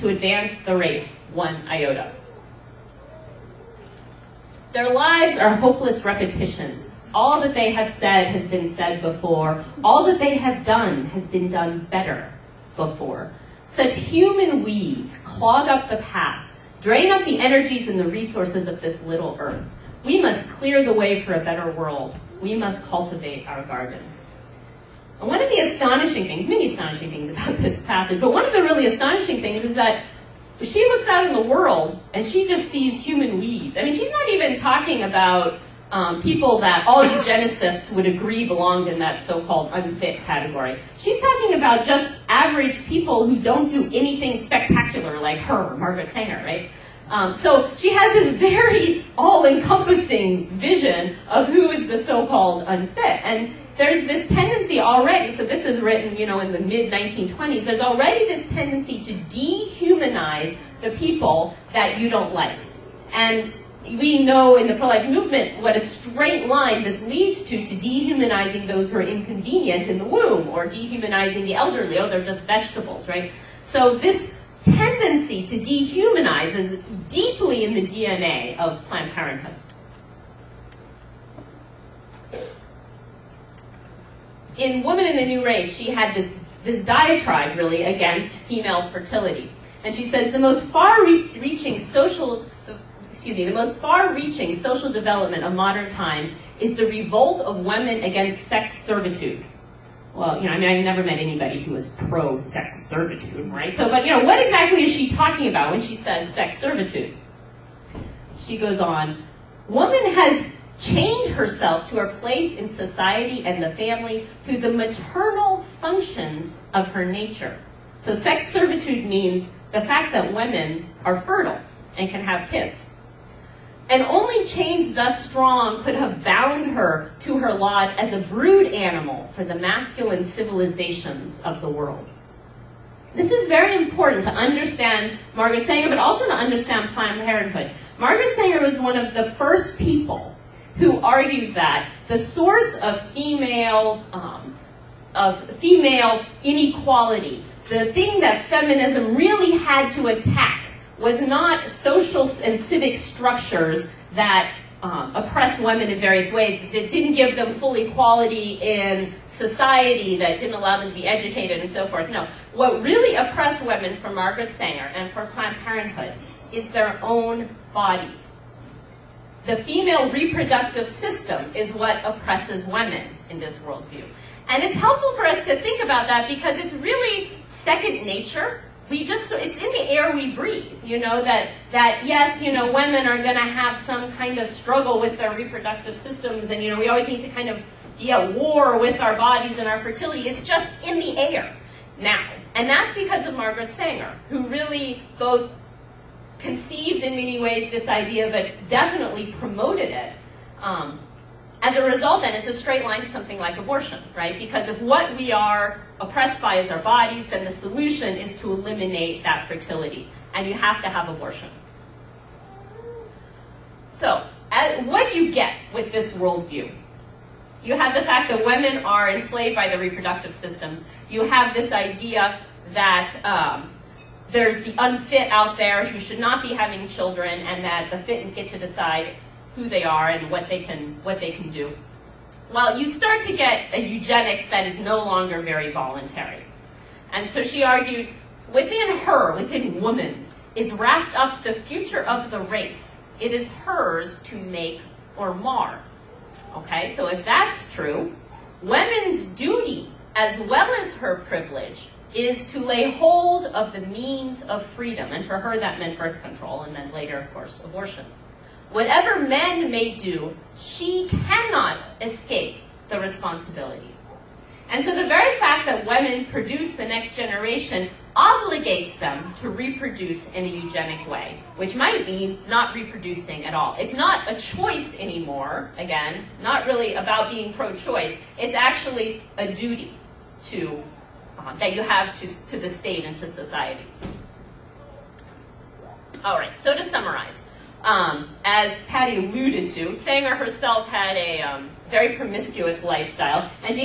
to advance the race 1 iota. Their lives are hopeless repetitions. All that they have said has been said before. All that they have done has been done better before. Such human weeds clog up the path, drain up the energies and the resources of this little earth. We must clear the way for a better world. We must cultivate our garden. And one of the astonishing things, many astonishing things about this passage, but one of the really astonishing things is that she looks out in the world and she just sees human weeds. I mean, she's not even talking about people that all eugenicists would agree belonged in that so-called unfit category. She's talking about just average people who don't do anything spectacular like her, Margaret Sanger, right? So she has this very all-encompassing vision of who is the so-called unfit. And there's this tendency already, so this is written, in the mid-1920s, there's already this tendency to dehumanize the people that you don't like. And we know in the pro-life movement what a straight line this leads to dehumanizing those who are inconvenient in the womb, or dehumanizing the elderly. Oh, they're just vegetables, right? So this tendency to dehumanize is deeply in the DNA of Planned Parenthood. In Woman in the New Race, she had this diatribe, really, against female fertility. And she says the most far-reaching social development of modern times is the revolt of women against sex servitude. Well, I've never met anybody who was pro-sex servitude, right? So, but, what exactly is she talking about when she says sex servitude? She goes on, woman has changed herself to her place in society and the family through the maternal functions of her nature. So sex servitude means the fact that women are fertile and can have kids. And only chains thus strong could have bound her to her lot as a brood animal for the masculine civilizations of the world. This is very important to understand Margaret Sanger, but also to understand Planned Parenthood. Margaret Sanger was one of the first people who argued that the source of female inequality, the thing that feminism really had to attack, was not social and civic structures that oppressed women in various ways, that didn't give them full equality in society, that didn't allow them to be educated and so forth. No, what really oppressed women for Margaret Sanger and for Planned Parenthood is their own bodies. The female reproductive system is what oppresses women in this worldview. And it's helpful for us to think about that because it's really second nature. It's in the air we breathe, that yes, women are going to have some kind of struggle with their reproductive systems, and, we always need to kind of be at war with our bodies and our fertility. It's just in the air now. And that's because of Margaret Sanger, who really both conceived in many ways this idea, but definitely promoted it. As a result, then, it's a straight line to something like abortion, right? Because if what we are oppressed by is our bodies, then the solution is to eliminate that fertility. And you have to have abortion. So, what do you get with this worldview? You have the fact that women are enslaved by the reproductive systems. You have this idea that there's the unfit out there who should not be having children, and that the fit get to decide who they are and what they can do. Well, you start to get a eugenics that is no longer very voluntary. And so she argued, within woman, is wrapped up the future of the race. It is hers to make or mar. Okay, so if that's true, women's duty, as well as her privilege, is to lay hold of the means of freedom. And for her, that meant birth control, and then later, of course, abortion. Whatever men may do, she cannot escape the responsibility. And so the very fact that women produce the next generation obligates them to reproduce in a eugenic way, which might mean not reproducing at all. It's not a choice anymore, again, not really about being pro-choice. It's actually a duty that you have to the state and to society. All right, so to summarize, as Patty alluded to, Sanger herself had a very promiscuous lifestyle, and she